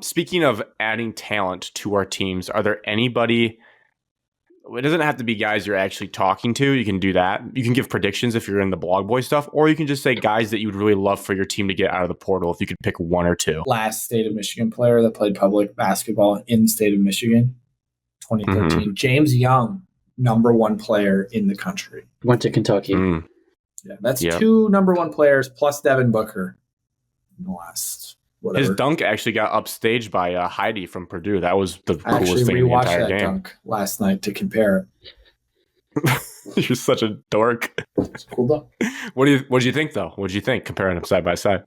Speaking of adding talent to our teams, are there anybody? It doesn't have to be guys you're actually talking to. You can do that. You can give predictions if you're in the blog boy stuff, or you can just say guys that you would really love for your team to get out of the portal if you could pick one or two. Last state of Michigan player that played public basketball in the state of Michigan, 2013. Mm-hmm. James Young, number one player in the country. Went to Kentucky. Yeah, that's two number one players plus Devin Booker in the last whatever. His dunk actually got upstaged by Heidi from Purdue. That was the coolest thing in the entire game. I dunk last night to compare it. You're such a dork. It's cool dunk. What did you think though? What did you think comparing them side by side?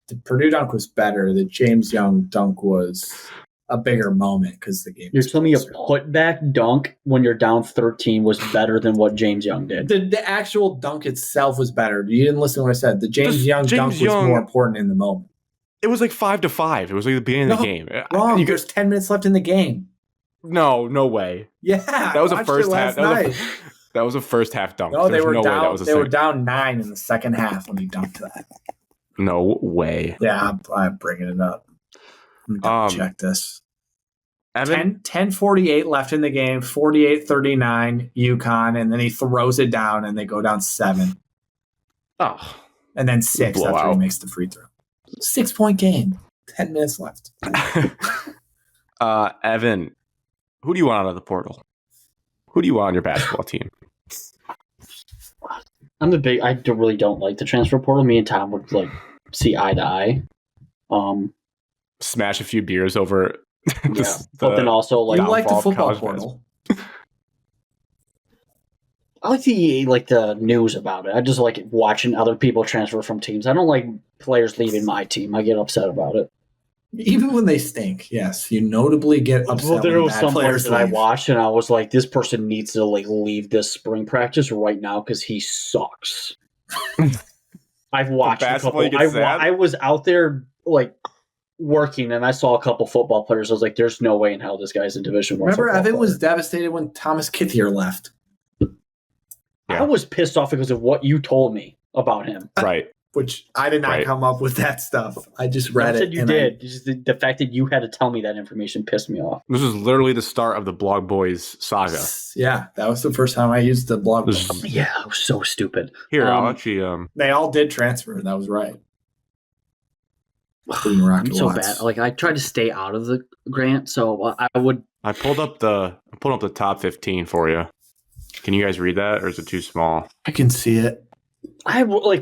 The Purdue dunk was better. The James Young dunk was a bigger moment because the game. You're telling me a putback dunk when you're down 13 was better than what James Young did? The actual dunk itself was better. You didn't listen to what I said. The James Young dunk was more important in the moment. It was like 5-5. It was like the beginning of the game. Wrong. There's 10 minutes left in the game. No way. Yeah, that was a first half. That was a first half dunk. No, they were down. They were down 9 in the second half when he dunked that. No way. Yeah, I'm bringing it up. Let me check this. Evan? 10:48 left in the game. 48-39 UConn, and then he throws it down, and they go down 7. Oh, and then 6 after he makes the free throw. 6-point game. 10 minutes left. Evan, who do you want out of the portal? Who do you want on your basketball team? I really don't like the transfer portal. Me and Tom would see eye to eye. Smash a few beers over. But then also you like the football portal. I like the news about it. I just like watching other people transfer from teams. I don't like players leaving my team. I get upset about it. Even when they stink, yes, you notably get upset. Well, there was some players that I watched, and I was like, "This person needs to leave this spring practice right now because he sucks." I've watched a couple. I was out there working, and I saw a couple football players. I was like, "There's no way in hell this guy's in Division I." Remember, Evan was devastated when Thomas Kithier left. I was pissed off because of what you told me about him. Right. Which I did not come up with that stuff. I just read it. You did. Just the fact that you had to tell me that information pissed me off. This was literally the start of the Blog Boys saga. Yeah, that was the first time I used the Blog Boys. Yeah, it was so stupid. Here, I'll actually... They all did transfer. That was right. I'm so bad. I tried to stay out of the grant, so I would... I pulled up the top 15 for you. Can you guys read that, or is it too small? I can see it.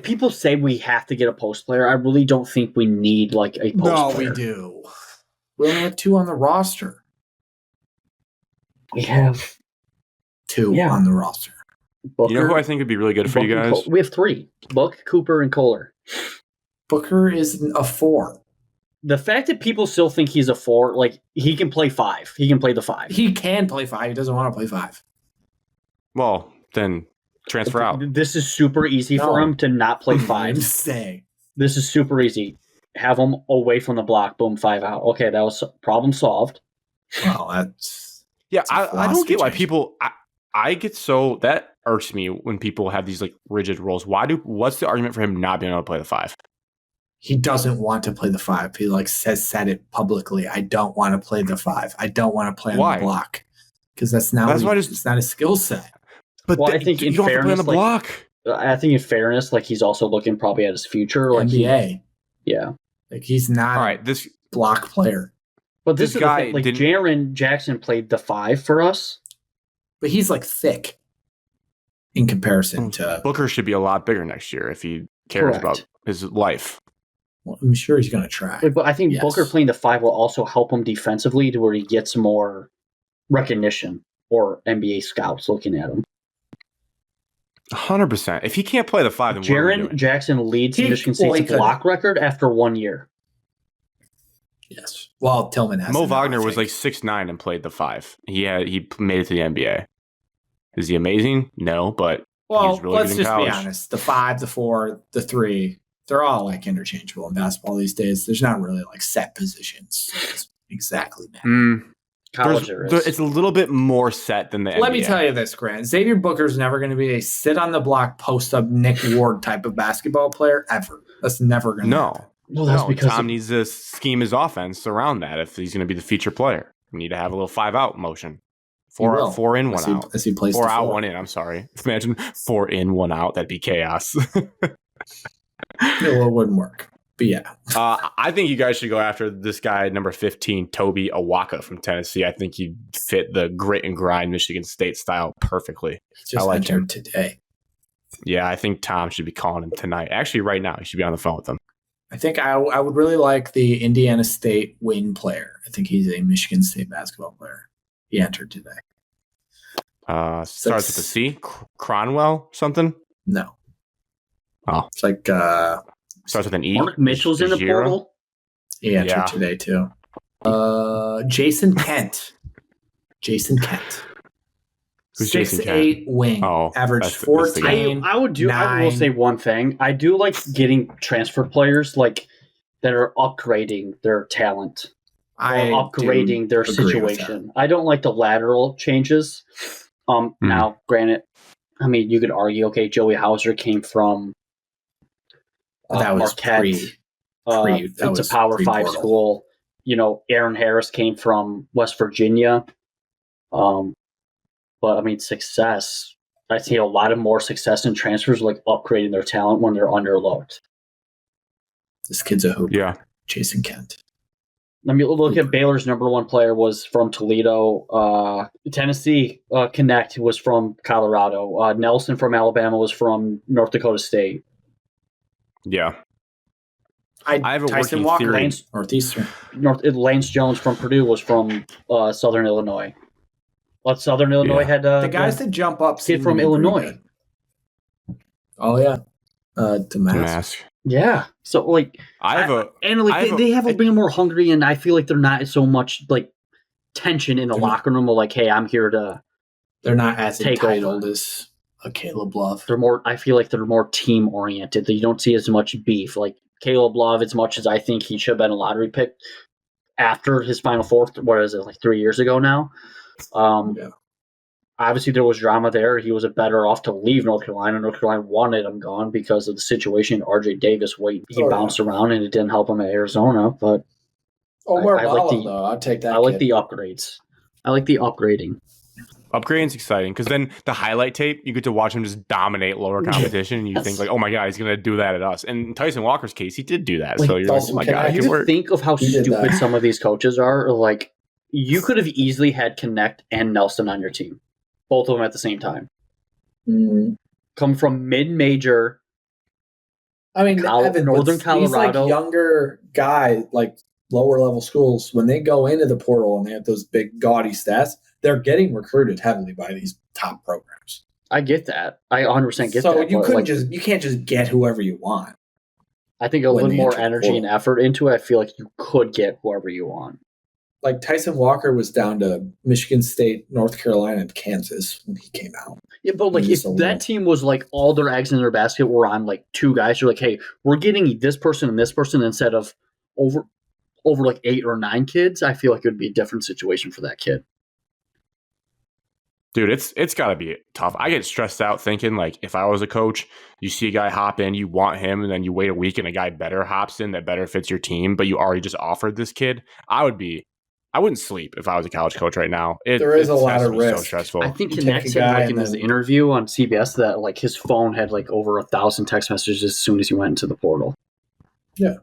People say we have to get a post player. I really don't think we need a post player. No, we do. We only have 2 on the roster. We have 2 on the roster. Booker, you know who I think would be really good for you guys? We have 3. Book, Cooper, and Kohler. Booker is a 4. The fact that people still think he's a 4, he can play 5. He can play the 5. He can play 5. He doesn't want to play 5. Well, then transfer out. This is super easy for him to not play 5. I'm just saying. This is super easy. Have him away from the block. Boom, 5 out. Okay, that was problem solved. Well, that's... Yeah, I don't get why people... I get so... That irks me when people have these rigid rules. What's the argument for him not being able to play the 5? He doesn't want to play the 5. He said it publicly. I don't want to play the 5. I don't want to play on the block. Because it's not a skill set. But I think in fairness, block. I think in fairness, he's also looking probably at his future, NBA. Yeah, he's not this block player. But this guy, Jaren Jackson played the 5 for us, but he's thick in comparison to Booker. Should be a lot bigger next year if he cares about his life. Well, I'm sure he's going to try. But I think Booker playing the 5 will also help him defensively to where he gets more recognition or NBA scouts looking at him. 100%. If he can't play the 5, then Jaren Jackson leads Michigan State's block record after 1 year. Yes. Well, Tillman has. Mo Wagner was 6'9" and played the 5. He made it to the NBA. Is he amazing? No, but he's really let's good in just college. Be honest. The 5, the 4, the 3, they're all interchangeable in basketball these days. There's not really set positions. It's exactly matter. It's a little bit more set than the NBA. Let me tell you this, Grant. Xavier Booker's never going to be a sit on the block, post up Nick Ward type of basketball player ever. That's never going to happen. Well, that's because Tom needs to scheme his offense around that if he's going to be the feature player. You need to have a little 5-out motion. 4 in, 1 out. As he plays 4 out, 1 in. I'm sorry. Imagine 4 in, 1 out. That'd be chaos. It wouldn't work. But yeah. I think you guys should go after this guy, number 15, Toby Awaka from Tennessee. I think he'd fit the grit and grind Michigan State style perfectly. He just entered today. Yeah, I think Tom should be calling him tonight. Actually, right now, he should be on the phone with him. I think I would really like the Indiana State wing player. I think he's a Michigan State basketball player. He entered today. Starts with a C? Cronwell something? No. Oh. It's like... starts with an E? Mark Mitchell's in the portal? He entered today, too. Jason Kent. Jason Kent. Who's 6'8" wing. Average 14. I will say one thing. I do like getting transfer players that are upgrading their talent. Upgrading their situation. I don't like the lateral changes. Now, granted, I mean, you could argue, okay, Joey Hauser came from that was Marquette. It's a Power 5 school. You know, Aaron Harris came from West Virginia. But I mean, success. I see a lot of more success in transfers, like upgrading their talent when they're underlooked. This kid's a hooper. Yeah. Jason Kent. Let me look at Baylor's number 1 player was from Toledo. Tennessee Connect was from Colorado. Nelson from Alabama was from North Dakota State. Yeah. I have a Tyson working theory. Northeastern. Lance Jones from Purdue was from Southern Illinois. But Southern Illinois had the guys that jump up kid from Illinois. Oh yeah, Damask. Yeah, so they have a bit more hungry, and I feel like they're not so much tension in the locker room. Of hey, I'm here to. They're not as entitled as a Caleb Love. They're more. I feel like they're more team oriented. You don't see as much beef. Like Caleb Love, as much as I think he should have been a lottery pick after his Final Four. What is it, 3 years ago now? Obviously, there was drama there. He was better off to leave North Carolina. North Carolina wanted him gone because of the situation. RJ Davis, he bounced around and it didn't help him at Arizona. But I'll take that. I like the upgrades. I like the upgrading. Upgrading's exciting because then the highlight tape, you get to watch him just dominate lower competition, and you think oh my god, he's going to do that at us. And in Tyson Walker's case, he did do that. So you're like, oh my god, it can work. Think of how stupid some of these coaches are. You could have easily had Connect and Nelson on your team, both of them at the same time. Mm-hmm. Come from mid-major. I mean, Northern Colorado. These younger guys, lower level schools, when they go into the portal and they have those big gaudy stats, they're getting recruited heavily by these top programs. I get that. I 100% get that. So you can't just get whoever you want. I think a little more energy and effort into it. I feel like you could get whoever you want. Like Tyson Walker was down to Michigan State, North Carolina, and Kansas when he came out. Yeah, but if that team was all their eggs in their basket were on 2 guys, you're hey, we're getting this person and this person instead of over 8 or 9 kids, I feel like it would be a different situation for that kid. Dude, it's got to be tough. I get stressed out thinking if I was a coach, you see a guy hop in, you want him, and then you wait a week and a guy better hops in that better fits your team, but you already just offered this kid. I wouldn't sleep if I was a college coach right now. There is a lot of risk. So stressful. I think Connect said in his interview on CBS that his phone had over 1,000 text messages as soon as he went into the portal. Yeah.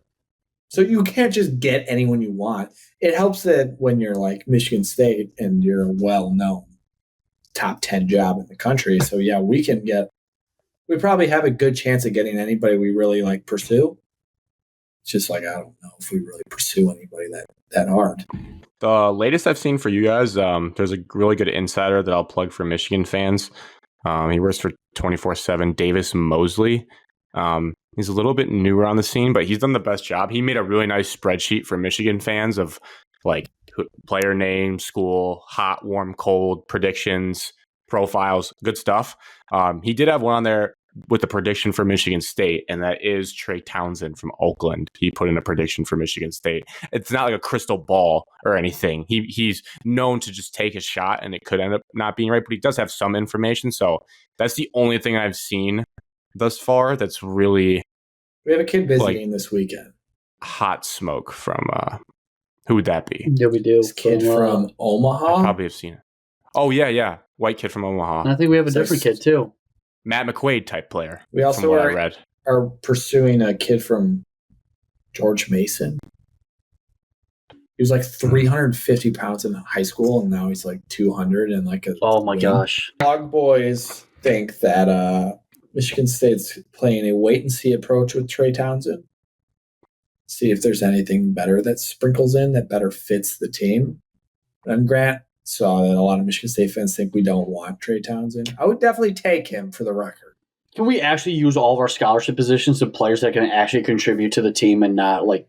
So you can't just get anyone you want. It helps that when you're Michigan State and you're a well-known top 10 job in the country. So yeah, we probably have a good chance of getting anybody we really pursue. It's just I don't know if we really pursue anybody that hard. The latest I've seen for you guys, there's a really good insider that I'll plug for Michigan fans. He works for 24/7, Davis Mosley. He's a little bit newer on the scene, but he's done the best job. He made a really nice spreadsheet for Michigan fans of player name, school, hot, warm, cold, predictions, profiles, good stuff. He did have one on there with the prediction for Michigan State, and that is Trey Townsend from Oakland. He put in a prediction for Michigan State. It's not a crystal ball or anything. He's known to just take a shot, and it could end up not being right, but he does have some information. So that's the only thing I've seen thus far that's really... We have a kid visiting this weekend. Hot Smoke from who would that be? Yeah, we do. This kid from Omaha. I probably have seen it. Oh yeah, white kid from Omaha. And I think we have a different kid too. Matt McQuaid type player. We also from what I read. are pursuing a kid from George Mason. He was like 350 pounds in high school, and now he's like 200 and like a. Oh my gosh! Dog boys think that Michigan State's playing a wait and see approach with Trey Townsend. See if there's anything better that sprinkles in that better fits the team. And Grant saw that a lot of Michigan State fans think we don't want Trey Townsend. I would definitely take him for the record. Can we actually use all of our scholarship positions to players that can actually contribute to the team and not like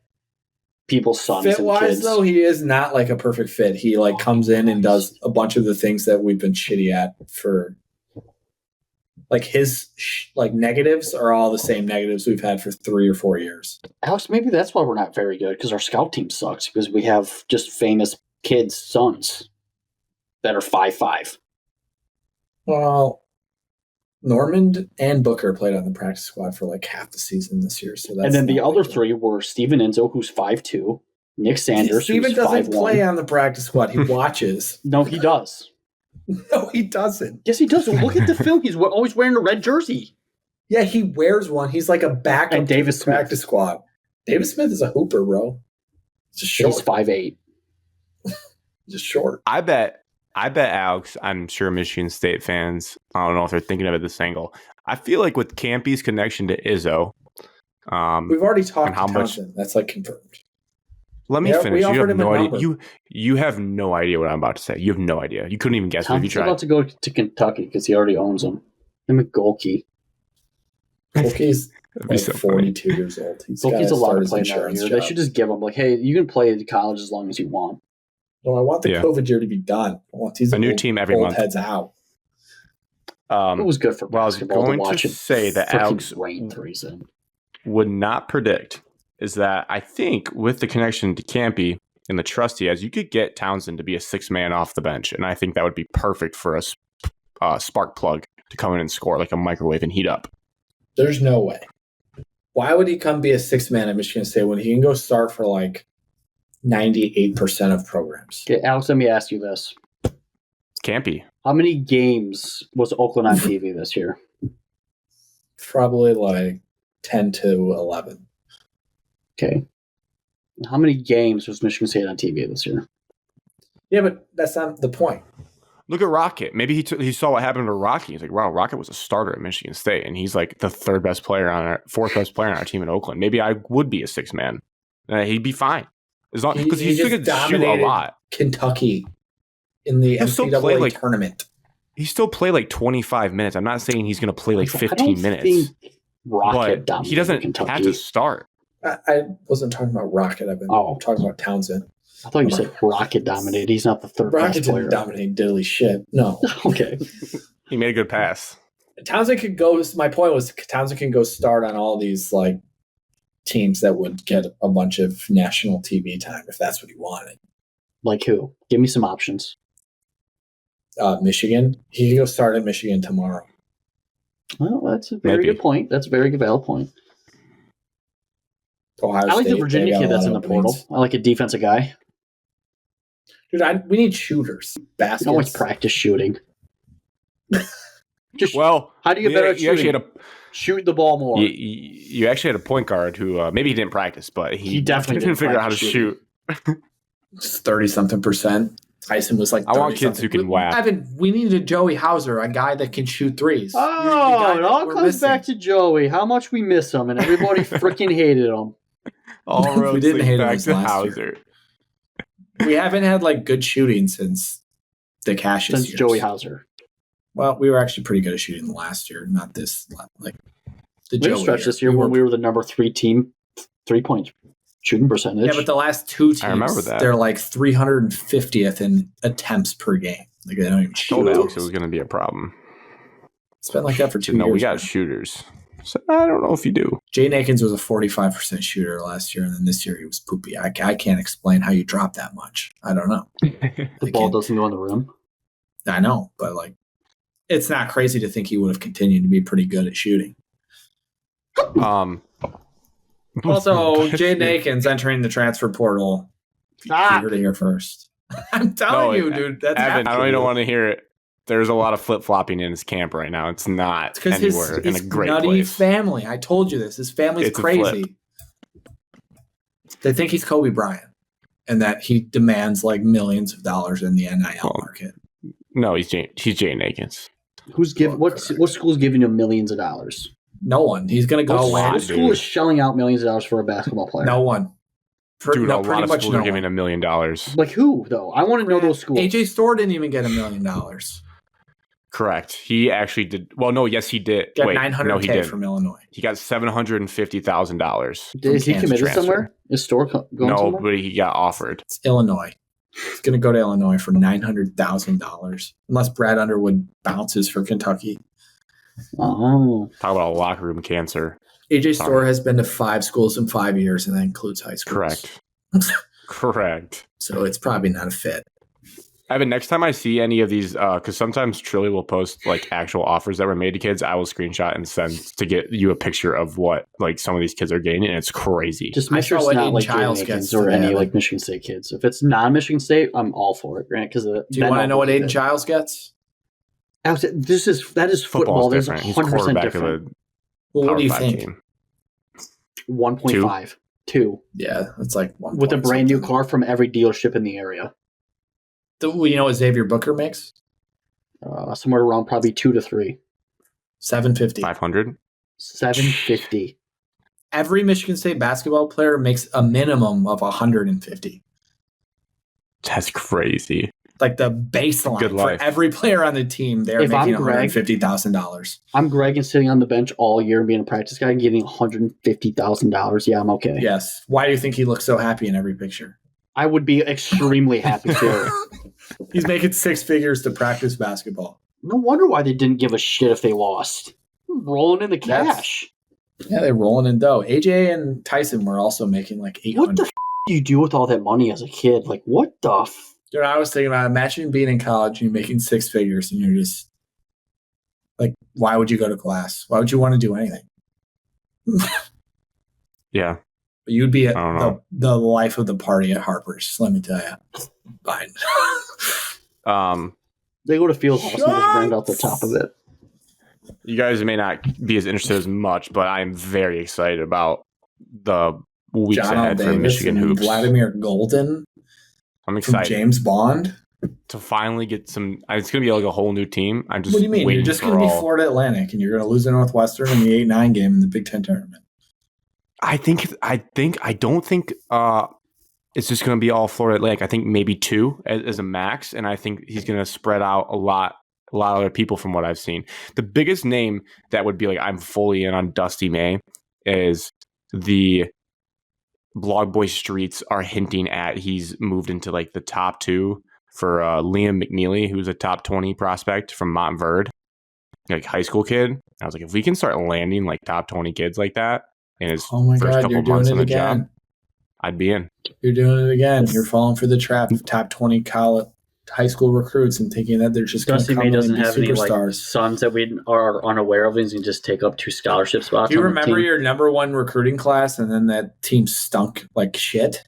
people's sons fit and wise kids? Though he is not like a perfect fit. He like comes in and does a bunch of the things that we've been shitty at for like his like negatives are all the same negatives we've had for 3 or 4 years. Alex, maybe that's why we're not very good, because our scout team sucks, because we have just famous kids' sons that are 5'5". Well, Normand and Booker played on the practice squad for like half the season this year. So that's and then the other three were Steven Enzo, who's 5'2", Nick Sanders, Steven who's doesn't 5'1". play on the practice squad. He watches. No, he does. No, he doesn't. Yes, he does. Look at the film. He's always wearing a red jersey. Yeah, he wears one. He's like a backup And Davis to the practice squad. Davis Smith is a hooper, bro. Just short. He's 5'8". Just short. I bet Alex, I'm sure Michigan State fans, I don't know if they're thinking of it this angle. I feel like with Campy's connection to Izzo, we've already talked how to Townsend. That's like confirmed. Let me finish. You have no idea. number. You have no idea what I'm about to say. You have no idea. You couldn't even guess it if you He's tried. about to go to Kentucky because he already owns them. Him and Golke. Golke's That'd be like so 42 years old. He's Golke's gotta allowed start to his play another insurance year. job. They should just give him, like, hey, you can play at college as long as you want. No, I want the Yeah. COVID year to be done. I want these A new old- team every old month. heads out. It was good for Well, I was basketball going to watch to it say that freaking Alex rain 3s in. would not predict is that I think with the connection to Campy and the trust he has, you could get Townsend to be a 6-man off the bench. And I think that would be perfect for a spark plug to come in and score like a microwave and heat up. There's no way. Why would he come be a 6-man at Michigan State when he can go start for like 98% of programs? Okay, Alex, let me ask you this. Campy. How many games was Oakland on TV this year? Probably like 10 to 11. Okay. How many games was Michigan State on TV this year? Yeah, but that's not the point. Look at Rocket. Maybe he saw what happened to Rocky. He's like, wow, Rocket was a starter at Michigan State, and he's like the fourth best player on our team in Oakland. Maybe I would be a 6-man. He'd be fine as long because he's still going to shoot a lot. Kentucky in the NCAA tournament. He still played like 25 minutes. I'm not saying he's going to play like 15 minutes. But he doesn't Kentucky. have to start. I wasn't talking about Rocket. I've been talking about Townsend. I thought you said Rocket dominated. He's not the third best Rocket player. didn't dominate diddly shit. No. Okay. He made a good pass. Townsend could go. My point was Townsend can go start on all these like teams that would get a bunch of national TV time if that's what he wanted. Like who? Give me some options. Michigan. He can go start at Michigan tomorrow. Well, that's a very good point. That's a very valid point. Ohio I like State, the Virginia kid that's in the portal. I like a defensive guy. Dude, we need shooters. Baskets. No one's practice shooting. How do you get better at shooting? Shoot the ball more. You actually had a point guard who maybe he didn't practice, but he definitely didn't figure out how to shoot. It's 30-something%. Tyson was like, I want kids who can whack. Evan, we need a Joey Hauser, a guy that can shoot threes. Oh, it all comes back to Joey. How much we miss him, and everybody freaking hated him. All roads we didn't hate him back to last Hauser. year. We haven't had like good shooting since the Cassius Since years. Joey Hauser. Well, we were actually pretty good at shooting last year, not this. Like the We Joey stretched this year when we were the number 3 team, 3-point shooting percentage. Yeah, but the last 2 teams, I remember that. They're like 350th in attempts per game. Like they don't even shoot. Told Alex it was going to be a problem. It's been like that for 2 years. No, we got shooters. So I don't know if you do. Jaden Akins was a 45% shooter last year, and then this year he was poopy. I can't explain how you drop that much. I don't know. The ball doesn't go on the rim. I know, but like, it's not crazy to think he would have continued to be pretty good at shooting. Also, Jaden Akins entering the transfer portal. You heard it here first. I'm telling you, dude. That's Evan, I don't even want to hear it. There's a lot of flip-flopping in his camp right now. It's not anywhere in a great nutty place. Family. I told you this. His family's crazy. They think he's Kobe Bryant and that he demands like millions of dollars in the NIL market. No, he's Jaden Akins. What school's giving him millions of dollars? No one. He's going to go away. What school is shelling out millions of dollars for a basketball player? No one. A lot of schools are giving $1 million. Like who, though? I want to know those schools. AJ Storr didn't even get $1 million. Correct. He actually did. Well, no, yes, he did. Got $900K from Illinois. He got $750,000. Is he committed somewhere? Is Storr going somewhere? No, but he got offered. It's Illinois. He's going to go to Illinois for $900,000. Unless Brad Underwood bounces for Kentucky. Oh. Talk about a locker room cancer. AJ Storr has been to 5 schools in 5 years, and that includes high schools. Correct. Correct. So it's probably not a fit. Evan, next time I see any of these, because sometimes Trilly will post like actual offers that were made to kids, I will screenshot and send to get you a picture of what like some of these kids are getting, and it's crazy. Just make sure it's not like Jaden Akins or any like Michigan State kids. If it's non-Michigan State, I'm all for it, Grant. Because do you want to know what Aiden Childs gets? That is football. There's 100% different. Well, what do you think? 1.5, 2. Yeah, that's like 1. With a brand new car from every dealership in the area. You know what Xavier Booker makes? Somewhere around probably 2 to 3. 750. 500. 750. Every Michigan State basketball player makes a minimum of 150. That's crazy. Like the baseline for every player on the team, they're making $150,000. I'm Greg and sitting on the bench all year and being a practice guy and getting $150,000. Yeah, I'm okay. Yes. Why do you think he looks so happy in every picture? I would be extremely happy too. He's making 6 figures to practice basketball. No wonder why they didn't give a shit if they lost. Rolling in the cash. Yeah, they're rolling in dough. AJ and Tyson were also making like 800. What the do you do with all that money as a kid? Like, what the Dude, I was thinking about imagine being in college and you're making 6 figures and you're just like, why would you go to class? Why would you want to do anything? Yeah. You'd be at the life of the party at Harper's, let me tell you. Fine. They go to Field House and just brand out the top of it. You guys may not be as interested as much, but I'm very excited about the weeks ahead for Michigan hoops. Vladimir Golden. I'm excited. From James Bond. To finally get some. It's going to be like a whole new team. I'm just. What do you mean? You're just going to be Florida Atlantic and you're going to lose to Northwestern in the 8-9 game in the Big Ten tournament. I don't think it's just going to be all Florida Atlantic. I think maybe 2 as a max, and I think he's going to spread out a lot of other people from what I've seen. The biggest name that would be like I'm fully in on Dusty May is the Blog Boy Streets are hinting at he's moved into like the top 2 for Liam McNeely, who's a top 20 prospect from Montverde, like high school kid. I was like, if we can start landing like top 20 kids like that in his first couple months on the job, I'd be in. You're doing it again. You're falling for the trap of top 20 college high school recruits and thinking that they're just going to come in and be superstars. Like, sons that we are unaware of and can just take up 2 scholarship spots. Do you remember your number 1 recruiting class and then that team stunk like shit?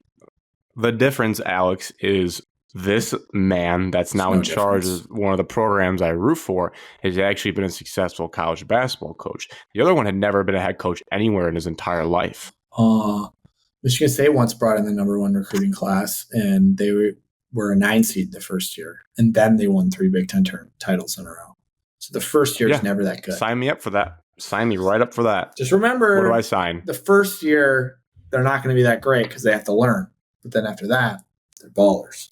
The difference, Alex, is this man that's now in charge of one of the programs I root for has actually been a successful college basketball coach. The other one had never been a head coach anywhere in his entire life. Michigan State once brought in the number 1 recruiting class, and they were a 9 seed the first year, and then they won 3 Big Ten titles in a row. So the first year is never that good. Sign me up for that. Sign me right up for that. Just remember, what do I sign? The first year, they're not going to be that great because they have to learn. But then after that, they're ballers.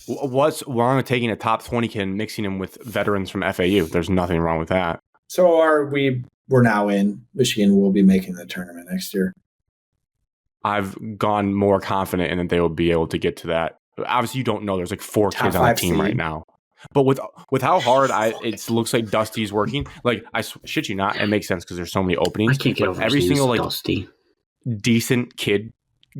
What's wrong with taking a top 20 kid and mixing him with veterans from FAU? There's nothing wrong with that. So we're now in. Michigan will be making the tournament next year. I've gone more confident in that they will be able to get to that. Obviously, you don't know. There's like 4 kids on the team right now. But with how hard it looks like Dusty's working, like I shit you not, it makes sense because there's so many openings. I can't get over every single like Dusty. Decent kid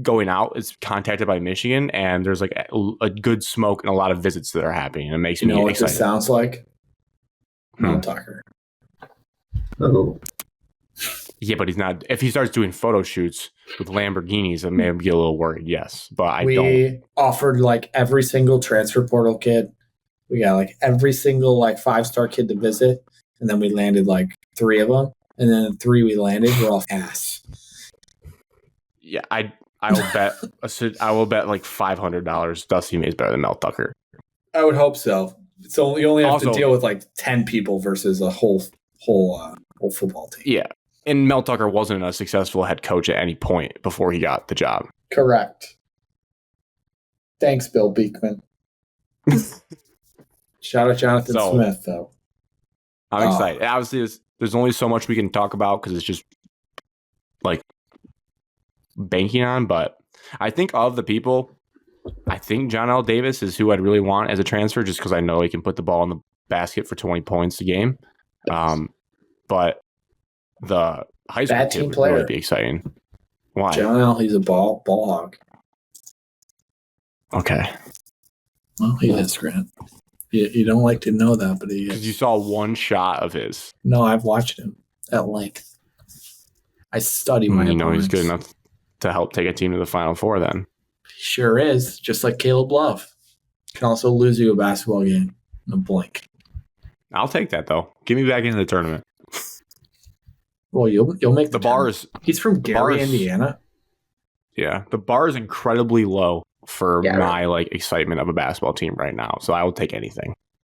going out is contacted by Michigan, and there's like a good smoke and a lot of visits that are happening. And it makes me excited. You know what this sounds like? Mel Tucker. Oh. Yeah, but he's not. If he starts doing photo shoots with Lamborghinis, I may get a little worried. Yes, but we don't. offered like every single transfer portal kid. We got like every single like 5-star kid to visit, and then we landed like 3 of them, and then the 3 we landed were all ass. Yeah, I will bet. I will bet like $500 Dusty May is better than Mel Tucker. I would hope so. So you only have to deal with like 10 people versus a whole football team. Yeah. And Mel Tucker wasn't a successful head coach at any point before he got the job. Correct. Thanks, Bill Beekman. Shout out Jonathan Smith, though. I'm excited. Obviously, there's only so much we can talk about because it's just like banking on. But I think of the people, I think John L. Davis is who I'd really want as a transfer just because I know he can put the ball in the basket for 20 points a game. But the high school kid would really be exciting. Why? John L., he's a ball hog. Okay. Well, he is, Grant. You don't like to know that, but he is. Because you saw one shot of his. No, I've watched him at length. I study my opponents. You know he's good enough to help take a team to the Final Four then. He sure is, just like Caleb Love. Can also lose you a basketball game in a blink. I'll take that, though. Get me back into the tournament. Well, you'll make the bar. He's from Gary, Indiana. Yeah, the bar is incredibly low for my like excitement of a basketball team right now. So I will take anything.